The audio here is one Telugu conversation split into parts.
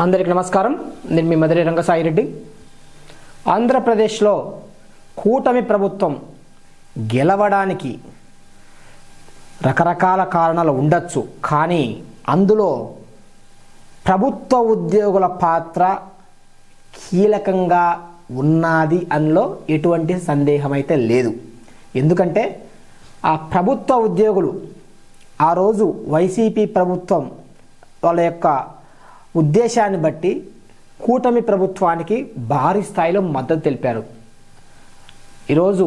అందరికీ నమస్కారం. నేను మీ మధురై రంగసాయి రెడ్డి. ఆంధ్రప్రదేశ్లో కూటమి ప్రభుత్వం గెలవడానికి రకరకాల కారణాలు ఉండొచ్చు, కానీ అందులో ప్రభుత్వ ఉద్యోగుల పాత్ర కీలకంగా ఉన్నది అందులో ఎటువంటి సందేహం అయితే లేదు. ఎందుకంటే ఆ ప్రభుత్వ ఉద్యోగులు ఆ రోజు వైసీపీ ప్రభుత్వం వాళ్ళ యొక్క ఉద్దేశాన్ని బట్టి కూటమి ప్రభుత్వానికి భారీ స్థాయిలో మద్దతు తెలిపారు. ఈరోజు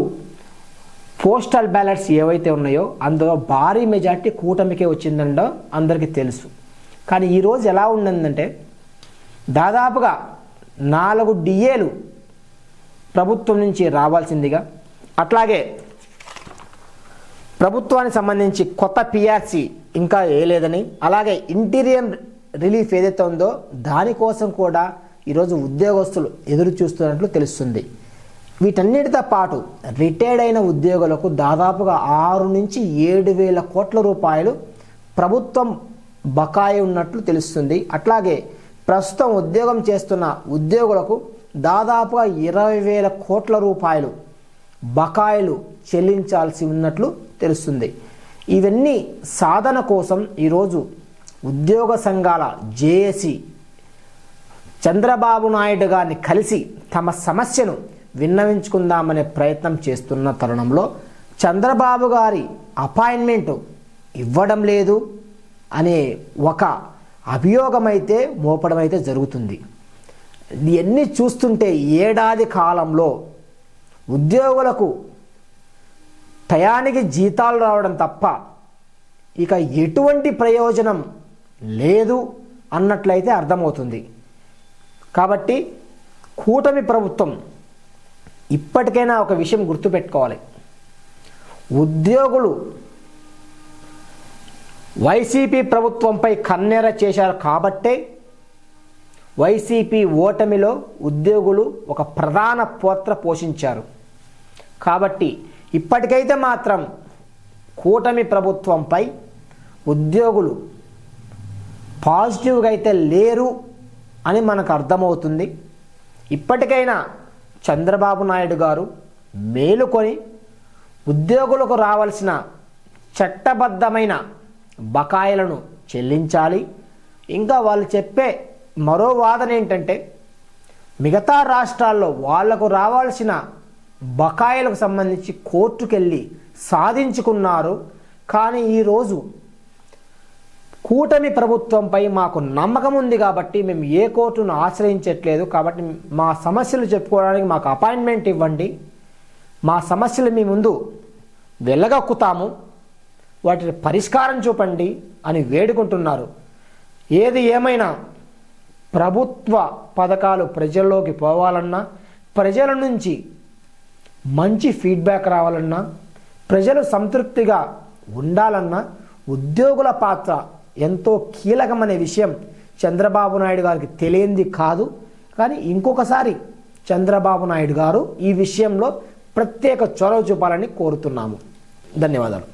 పోస్టల్ బ్యాలెట్స్ ఏవైతే ఉన్నాయో అందులో భారీ మెజార్టీ కూటమికే వచ్చిందండో అందరికీ తెలుసు. కానీ ఈరోజు ఎలా ఉందంటే దాదాపుగా 4 డిఏలు ప్రభుత్వం నుంచి రావాల్సిందిగా, అట్లాగే ప్రభుత్వానికి సంబంధించి కొత్త పిఆర్సి ఇంకా వేయలేదని, అలాగే ఇంటీరియం రిలీఫ్ ఏదైతే ఉందో దానికోసం కూడా ఈరోజు ఉద్యోగస్తులు ఎదురు చూస్తున్నట్లు తెలుస్తుంది. వీటన్నిటితో పాటు రిటైర్డ్ అయిన ఉద్యోగులకు దాదాపుగా 6 నుంచి 7 వేల కోట్ల రూపాయలు ప్రభుత్వం బకాయి ఉన్నట్లు తెలుస్తుంది. అట్లాగే ప్రస్తుతం ఉద్యోగం చేస్తున్న ఉద్యోగులకు దాదాపుగా 20 వేల కోట్ల రూపాయలు బకాయిలు చెల్లించాల్సి ఉన్నట్లు తెలుస్తుంది. ఇవన్నీ సాధన కోసం ఈరోజు ఉద్యోగ సంఘాల జేఏసీ చంద్రబాబు నాయుడు గారిని కలిసి తమ సమస్యను విన్నవించుకుందామనే ప్రయత్నం చేస్తున్న తరుణంలో చంద్రబాబు గారి అపాయింట్మెంట్ ఇవ్వడం లేదు అనే ఒక అభియోగం అయితే మోపడం అయితే జరుగుతుంది. ఇవన్నీ చూస్తుంటే ఏడాది కాలంలో ఉద్యోగులకు టయానికి జీతాలు రావడం తప్ప ఇక ఎటువంటి ప్రయోజనం లేదు అన్నట్లయితే అర్థమవుతుంది. కాబట్టి కూటమి ప్రభుత్వం ఇప్పటికైనా ఒక విషయం గుర్తుపెట్టుకోవాలి. ఉద్యోగులు వైసీపీ ప్రభుత్వంపై కన్నెర చేశారు కాబట్టే వైసీపీ ఓటమిలో ఉద్యోగులు ఒక ప్రధాన పాత్ర పోషించారు. కాబట్టి ఇప్పటికైతే మాత్రం కూటమి ప్రభుత్వంపై ఉద్యోగులు పాజిటివ్గా అయితే లేరు అని మనకు అర్థమవుతుంది. ఇప్పటికైనా చంద్రబాబు నాయుడు గారు మేలుకొని ఉద్యోగులకు రావాల్సిన చట్టబద్ధమైన బకాయిలను చెల్లించాలి. ఇంకా వాళ్ళు చెప్పే మరో వాదన ఏంటంటే మిగతా రాష్ట్రాల్లో వాళ్లకు రావాల్సిన బకాయిలకు సంబంధించి కోర్టుకెళ్ళి సాధించుకున్నారు. కానీ ఈరోజు కూటమి ప్రభుత్వంపై మాకు నమ్మకం ఉంది కాబట్టి మేము ఏ కోర్టును ఆశ్రయించట్లేదు, కాబట్టి మా సమస్యలు చెప్పుకోవడానికి మాకు అపాయింట్మెంట్ ఇవ్వండి, మా సమస్యలు మీ ముందు వెళ్ళగక్కుతాము, వాటిని పరిష్కారం చూపండి అని వేడుకుంటున్నారు. ఏది ఏమైనా ప్రభుత్వ పథకాలు ప్రజల్లోకి పోవాలన్నా, ప్రజల నుంచి మంచి ఫీడ్బ్యాక్ రావాలన్నా, ప్రజలు సంతృప్తిగా ఉండాలన్నా ఉద్యోగుల పాత్ర ఎంతో కీలకమనే విషయం చంద్రబాబు నాయుడు గారికి తెలియంది కాదు. కానీ ఇంకొకసారి చంద్రబాబు నాయుడు గారు ఈ విషయంలో ప్రత్యేక చొరవ చూపాలని కోరుతున్నాము. ధన్యవాదాలు.